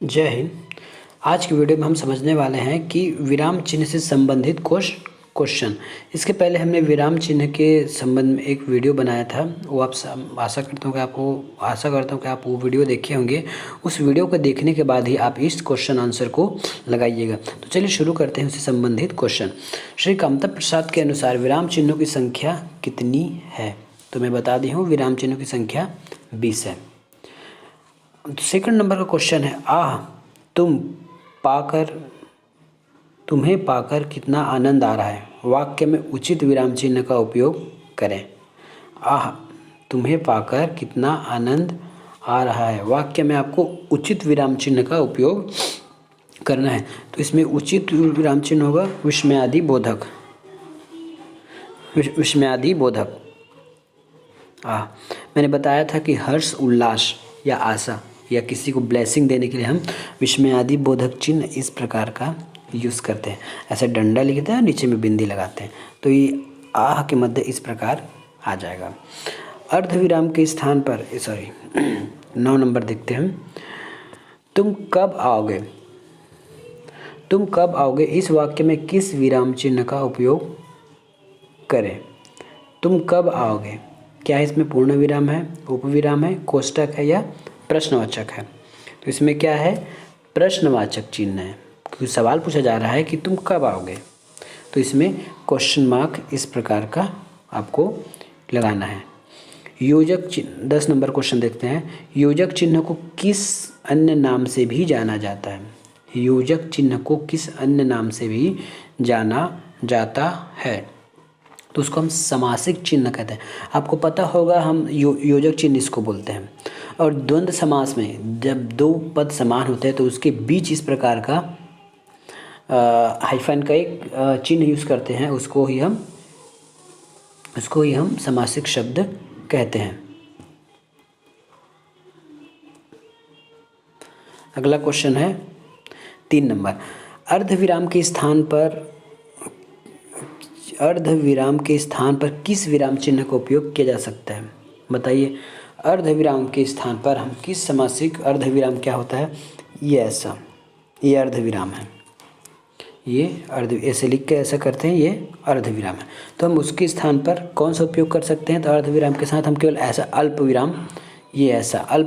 जय हिंद। आज की वीडियो में हम समझने वाले हैं कि विराम चिन्ह से संबंधित क्वेश्चन। इसके पहले हमने विराम चिन्ह के संबंध में एक वीडियो बनाया था, वो आप आशा करता हूँ कि आप वो वीडियो देखे होंगे। उस वीडियो को देखने के बाद ही आप इस क्वेश्चन आंसर को लगाइएगा। तो चलिए शुरू करते हैं उससे संबंधित क्वेश्चन। श्री कामता प्रसाद के अनुसार विराम चिन्हों की संख्या कितनी है? तो मैं बता दी हूँ, विराम चिन्हों की संख्या 20 है। सेकंड नंबर का क्वेश्चन है, तुम्हें पाकर कितना आनंद आ रहा है? वाक्य में उचित विराम चिन्ह का उपयोग करें। तुम्हें पाकर कितना आनंद आ रहा है, वाक्य में आपको उचित विराम चिन्ह का उपयोग करना है। तो इसमें उचित विराम चिन्ह होगा विस्मयादि बोधक। मैंने बताया था कि हर्ष, उल्लास या आशा या किसी को ब्लेसिंग देने के लिए हम विस्मयादि बोधक चिन्ह इस प्रकार का यूज़ करते हैं। ऐसे डंडा लिखते हैं, नीचे में बिंदी लगाते हैं, तो ये आह के मध्य इस प्रकार आ जाएगा। अर्धविराम के स्थान पर 9 नंबर देखते हैं। तुम कब आओगे इस वाक्य में किस विराम चिन्ह का उपयोग करें? तुम कब आओगे, क्या इसमें पूर्ण विराम है, उपविराम है, कोष्टक है या प्रश्नवाचक है? तो इसमें क्या है, प्रश्नवाचक चिन्ह है, क्योंकि सवाल पूछा जा रहा है कि तुम कब आओगे। तो इसमें क्वेश्चन मार्क इस प्रकार का आपको लगाना है। योजक चिन्ह 10 नंबर क्वेश्चन देखते हैं। योजक चिन्ह को किस अन्य नाम से भी जाना जाता है? योजक चिन्ह को किस अन्य नाम से भी जाना जाता है? तो उसको हम समासिक चिन्ह कहते हैं। आपको पता होगा, हम योजक चिन्ह इसको बोलते हैं। और द्वंद्व समास में जब दो पद समान होते हैं तो उसके बीच इस प्रकार का हाइफन का एक चिन्ह यूज़ करते हैं, उसको ही हम समासिक शब्द कहते हैं। अगला क्वेश्चन है 3 नंबर। अर्धविराम के स्थान पर किस विराम चिन्ह का उपयोग किया जा सकता है? बताइए, अर्धविराम के स्थान पर हम किस समासिक अर्धविराम क्या होता है? ये अर्धविराम है। ऐसे लिख के ऐसा करते हैं, ये अर्धविराम है। तो हम उसके स्थान पर कौन सा उपयोग कर सकते हैं? तो अर्धविराम के साथ हम केवल ऐसा अल्प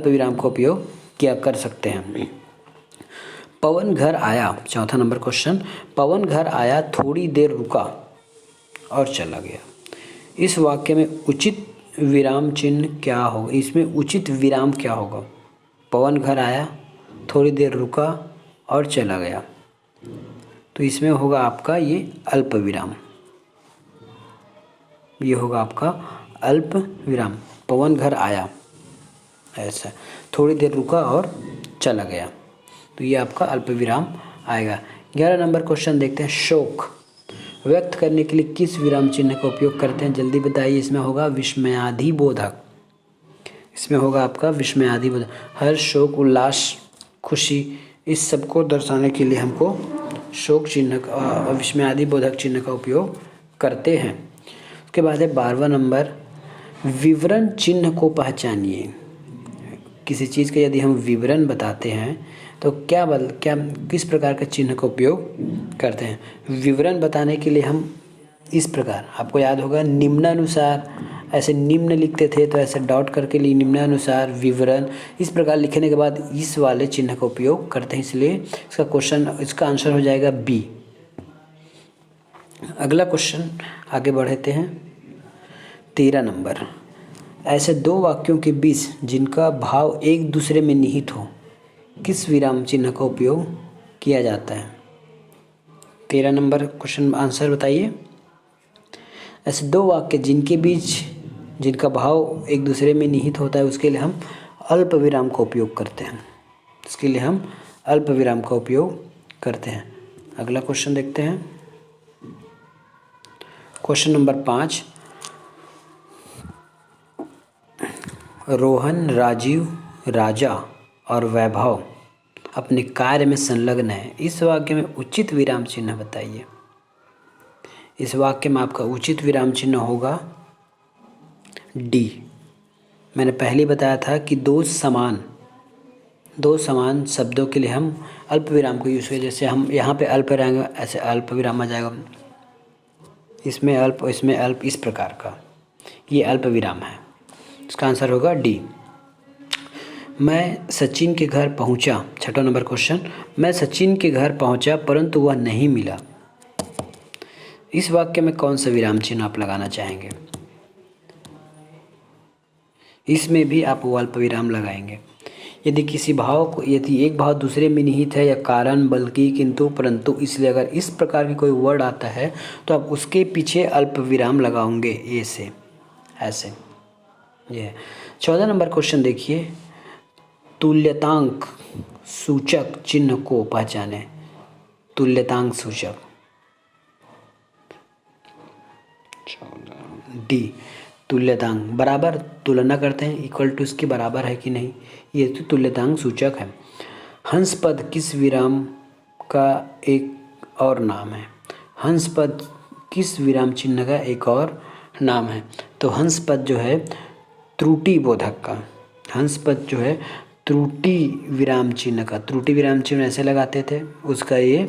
विराम का उपयोग कर सकते हैं। पवन घर आया, 4था नंबर क्वेश्चन। पवन घर आया, थोड़ी देर रुका और चला गया। इस वाक्य में उचित विराम चिन्ह क्या होगा? इसमें उचित विराम क्या होगा? पवन घर आया, थोड़ी देर रुका और चला गया, तो इसमें होगा आपका ये अल्प विराम। ये होगा आपका अल्प विराम। पवन घर आया, ऐसा, थोड़ी देर रुका और चला गया, तो ये आपका अल्प विराम आएगा। 11 नंबर क्वेश्चन देखते हैं। शोक व्यक्त करने के लिए किस विराम चिन्ह का उपयोग करते हैं? जल्दी बताइए। इसमें होगा विस्मयादि बोधक। इसमें होगा आपका विस्मयादि बोधक। हर्ष, शोक, उल्लास, खुशी, इस सब को दर्शाने के लिए हमको शोक चिन्ह का, विस्मयादि बोधक चिन्ह का उपयोग करते हैं। उसके बाद है 12वां नंबर। विवरण चिन्ह को पहचानिए। किसी चीज़ का यदि हम विवरण बताते हैं तो क्या किस प्रकार का चिन्ह का उपयोग करते हैं? विवरण बताने के लिए हम इस प्रकार, आपको याद होगा निम्नानुसार, ऐसे निम्न लिखते थे तो ऐसे डॉट करके लिए निम्नानुसार विवरण, इस प्रकार लिखने के बाद इस वाले चिन्ह का उपयोग करते हैं, इसलिए इसका आंसर हो जाएगा बी। अगला क्वेश्चन आगे बढ़ते हैं। 13 नंबर। ऐसे दो वाक्यों के बीच जिनका भाव एक दूसरे में निहित हो, किस विराम चिन्ह का उपयोग किया जाता है? 13 नंबर क्वेश्चन आंसर बताइए। ऐसे दो वाक्य जिनका भाव एक दूसरे में निहित होता है, उसके लिए हम अल्प विराम का उपयोग करते हैं। अगला क्वेश्चन देखते हैं। Question number 5। रोहन, राजीव, राजा और वैभव अपने कार्य में संलग्न है। इस वाक्य में उचित विराम चिन्ह बताइए। इस वाक्य में आपका उचित विराम चिन्ह होगा डी। मैंने पहले बताया था कि दो दो समान शब्दों के लिए हम अल्प विराम को यूज़ करें। जैसे हम यहाँ पे अल्प रहेंगे, ऐसे अल्प विराम आ जाएगा, इसमें अल्प, इस प्रकार का ये अल्प विराम है। इसका आंसर होगा डी। मैं सचिन के घर पहुंचा, छठा नंबर क्वेश्चन, मैं सचिन के घर पहुंचा परंतु वह नहीं मिला। इस वाक्य में कौन सा विराम चिन्ह आप लगाना चाहेंगे? इसमें भी आप वो अल्प विराम लगाएंगे। यदि किसी भाव को, यदि एक भाव दूसरे में निहित है या कारण, बल्कि, किंतु, परंतु, इसलिए अगर इस प्रकार की कोई वर्ड आता है तो आप उसके पीछे अल्प विराम लगाओगे, ए से, ऐसे। ये है। 14 नंबर क्वेश्चन देखिए, तुल्यतांक सूचक चिन्ह को पहचाने। तुल्यतांक सूचक, डी। तुल्यतांक बराबर, तुलना करते हैं, इक्वल टू, इसके बराबर है कि नहीं, ये तो तुल्यतांक सूचक है। हंस पद किस विराम का एक और नाम है? हंस पद किस विराम चिन्ह का एक और नाम है? तो हंस पद जो है त्रुटि बोधक का, हंस पद जो है त्रुटि विराम चिन्ह का, त्रुटि विराम चिन्ह ऐसे लगाते थे, उसका ये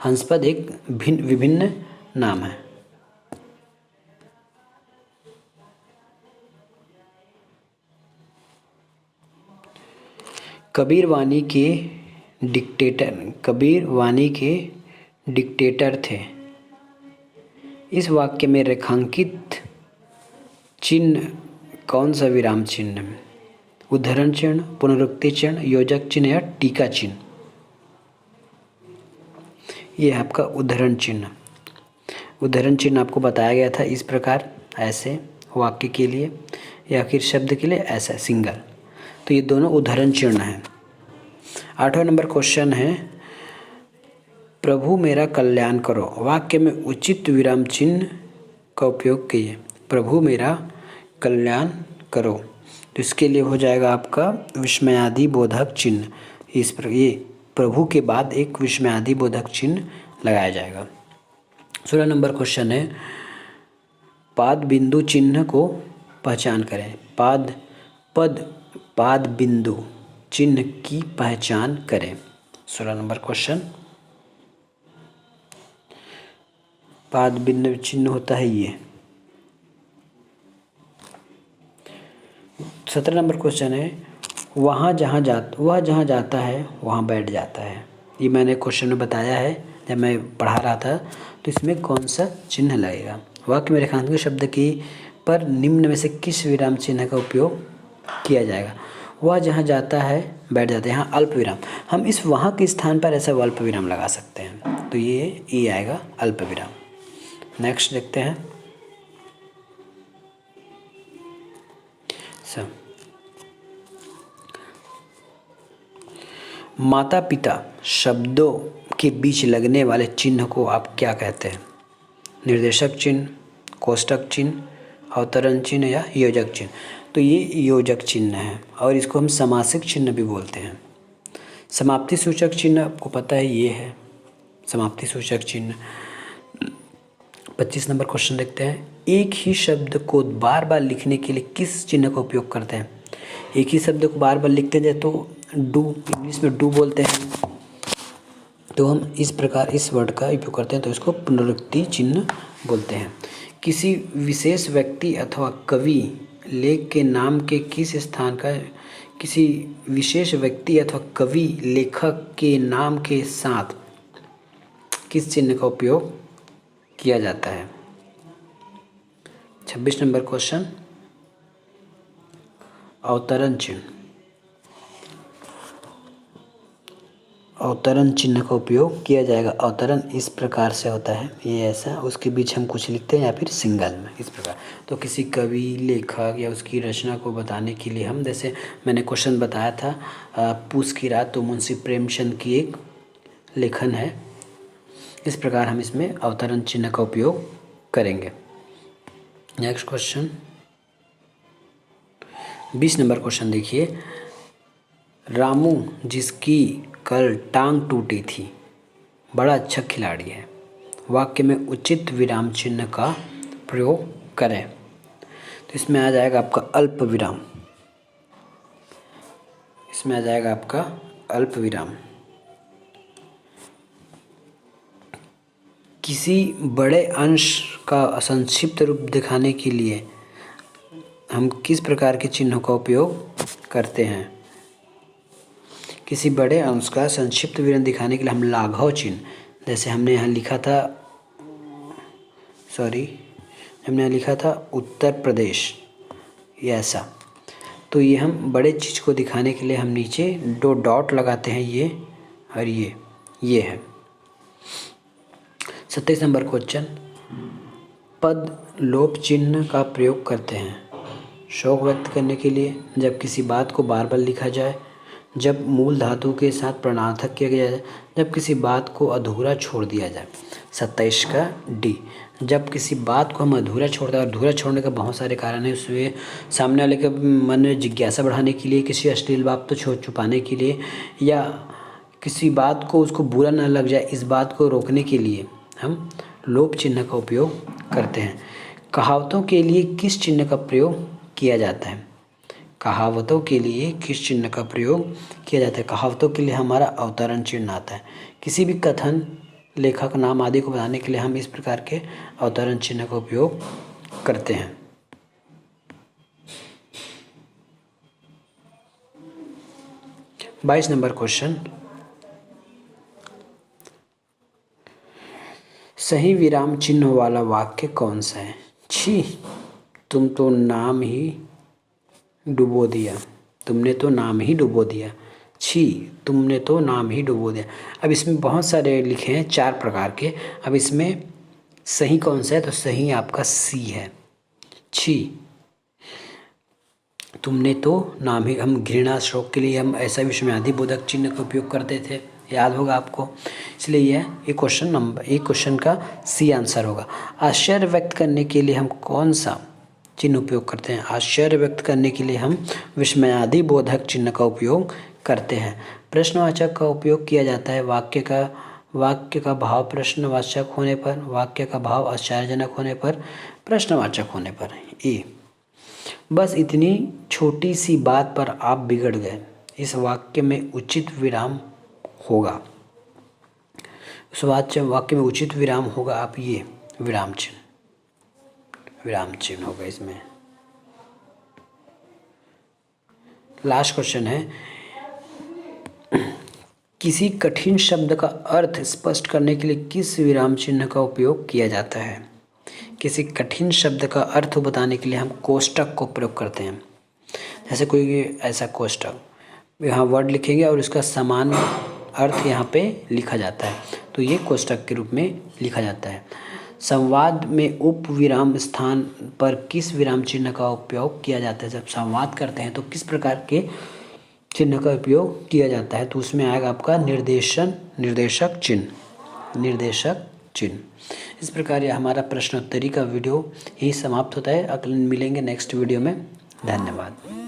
हंस पद एक विभिन्न नाम है। कबीर वाणी के डिक्टेटर थे। इस वाक्य में रेखांकित चिन्ह कौन सा विराम चिन्ह है? उद्धरण चिन्ह, पुनरुक्ति चिन्ह, योजक चिन्ह या टीका चिन्ह? ये है आपका उद्धरण चिन्ह। उद्धरण चिन्ह आपको बताया गया था इस प्रकार, ऐसे वाक्य के लिए या फिर शब्द के लिए ऐसा सिंगल, तो ये दोनों उद्धरण चिन्ह हैं। 8वां नंबर क्वेश्चन है, प्रभु मेरा कल्याण करो। वाक्य में उचित विराम चिन्ह का उपयोग कीजिए। प्रभु मेरा कल्याण करो, तो इसके लिए हो जाएगा आपका विस्मयादि बोधक चिन्ह। इस पर ये प्रभु के बाद एक विस्मयादि बोधक चिन्ह लगाया जाएगा। 16 नंबर क्वेश्चन है, पाद बिंदु चिन्ह को पहचान करें। पाद बिंदु चिन्ह की पहचान करें। 16 नंबर क्वेश्चन, पाद बिंदु चिन्ह होता है ये। 17 नंबर क्वेश्चन है, वह जहाँ जाता है वहाँ बैठ जाता है। ये मैंने क्वेश्चन में बताया है जब मैं पढ़ा रहा था, तो इसमें कौन सा चिन्ह लगेगा? वाक्य में रेखांकित शब्द की पर निम्न में से किस विराम चिन्ह का उपयोग किया जाएगा? वह जहाँ जाता है बैठ जाता है, यहाँ अल्प विराम, हम इस वहाँ के स्थान पर ऐसा अल्प विराम लगा सकते हैं, तो ये आएगा अल्प विराम। नेक्स्ट देखते हैं। माता पिता शब्दों के बीच लगने वाले चिन्ह को आप क्या कहते हैं? निर्देशक चिन्ह, कोष्टक चिन्ह, अवतरण चिन्ह या योजक चिन्ह? तो ये योजक चिन्ह है और इसको हम समासिक चिन्ह भी बोलते हैं। समाप्ति सूचक चिन्ह आपको पता है, ये है समाप्ति सूचक चिन्ह। 25 नंबर क्वेश्चन देखते हैं, एक ही शब्द को बार बार लिखने के लिए किस चिन्ह का उपयोग करते हैं? एक ही शब्द को बार बार लिखते हैं तो डू, इंग्लिश में डू बोलते हैं, तो हम इस प्रकार इस वर्ड का उपयोग करते हैं, तो इसको पुनरुक्ति चिन्ह बोलते हैं। किसी विशेष व्यक्ति अथवा कवि लेख के नाम के किस स्थान का, किसी विशेष व्यक्ति अथवा कवि लेखक के नाम के साथ किस चिन्ह का उपयोग किया जाता है? 26 नंबर क्वेश्चन, अवतरण चिन्ह। अवतरण चिन्ह का उपयोग किया जाएगा। अवतरण इस प्रकार से होता है, ये ऐसा, उसके बीच हम कुछ लिखते हैं या फिर सिंगल में, इस प्रकार। तो किसी कवि, लेखक या उसकी रचना को बताने के लिए हम, जैसे मैंने क्वेश्चन बताया था पूस की रात, तो मुंशी प्रेमचंद की एक लेखन है, इस प्रकार हम इसमें अवतरण चिन्ह का उपयोग करेंगे। नेक्स्ट क्वेश्चन, 20 नंबर क्वेश्चन देखिए, रामू जिसकी कल टांग टूटी थी बड़ा अच्छा खिलाड़ी है। वाक्य में उचित विराम चिन्ह का प्रयोग करें। तो इसमें आ जाएगा आपका अल्प विराम, इसमें आ जाएगा आपका अल्प विराम। किसी बड़े अंश का संक्षिप्त रूप दिखाने के लिए हम किस प्रकार के चिन्हों का उपयोग करते हैं? किसी बड़े अंश का संक्षिप्त विवरण दिखाने के लिए हम लाघव चिन्ह, जैसे हमने यहाँ लिखा था उत्तर प्रदेश, ये ऐसा। तो ये हम बड़े चीज़ को दिखाने के लिए हम नीचे 2 डॉट लगाते हैं, ये और ये है। 27 नंबर क्वेश्चन, पद लोप चिन्ह का प्रयोग करते हैं शौक व्यक्त करने के लिए, जब किसी बात को बार बार लिखा जाए, जब मूल धातु के साथ प्रणार्थक किया जाए, जब किसी बात को अधूरा छोड़ दिया जाए। 27 का डी, जब किसी बात को हम अधूरा छोड़ते हैं। अधूरा छोड़ने का बहुत सारे कारण हैं, उसमें सामने वाले के मन में जिज्ञासा बढ़ाने के लिए, किसी अश्लील बात को छुपाने के लिए, या किसी बात को उसको बुरा न लग जाए, इस बात को रोकने के लिए हम लोप चिन्ह का उपयोग करते हैं। कहावतों के लिए किस चिन्ह का प्रयोग किया जाता है? कहावतों के लिए किस चिन्ह का प्रयोग किया जाता है? कहावतों के लिए हमारा अवतरण चिन्ह आता है। किसी भी कथन, लेखक, नाम आदि को बताने के लिए हम इस प्रकार के अवतरण चिन्ह का उपयोग करते हैं। बाईस नंबर क्वेश्चन, सही विराम चिन्ह वाला वाक्य कौन सा है? छी, तुम तो नाम ही डुबो दिया, तुमने तो नाम ही डुबो दिया। छी, तुमने तो नाम ही डुबो दिया। अब इसमें बहुत सारे लिखे हैं 4 प्रकार के। अब इसमें सही कौन सा है? तो सही आपका सी है, छी, तुमने तो नाम ही। हम घृणा, शोक के लिए हम ऐसा विस्मयादि बोधक चिन्ह का उपयोग करते थे, याद होगा आपको। इसलिए ये क्वेश्चन का सी आंसर होगा। आश्चर्य व्यक्त करने के लिए हम कौन सा चिन्ह उपयोग करते हैं? आश्चर्य व्यक्त करने के लिए हम विस्मयादि बोधक चिन्ह का उपयोग करते हैं। प्रश्नवाचक का उपयोग किया जाता है वाक्य का भाव प्रश्नवाचक होने पर, वाक्य का भाव आश्चर्यजनक होने पर, प्रश्नवाचक होने पर। ए, बस इतनी छोटी सी बात पर आप बिगड़ गए, इस वाक्य में उचित विराम होगा। उस वाक्य में उचित विराम होगा आप ये विराम चिन्ह होगा इसमें। लास्ट क्वेश्चन है, किसी कठिन शब्द का अर्थ स्पष्ट करने के लिए किस विराम चिन्ह का उपयोग किया जाता है? किसी कठिन शब्द का अर्थ बताने के लिए हम कोष्टक को प्रयोग करते हैं। जैसे कोई ऐसा कोष्टक, यहाँ वर्ड लिखेंगे और उसका समान अर्थ यहाँ पे लिखा जाता है, तो ये कोष्टक के रूप में लिखा जाता है। संवाद में उप विराम स्थान पर किस विराम चिन्ह का उपयोग किया जाता है? जब संवाद करते हैं तो किस प्रकार के चिन्ह का उपयोग किया जाता है? तो उसमें आएगा आपका निर्देशक चिन्ह। इस प्रकार यह हमारा प्रश्नोत्तरी का वीडियो यही समाप्त होता है। अगले मिलेंगे नेक्स्ट वीडियो में। धन्यवाद।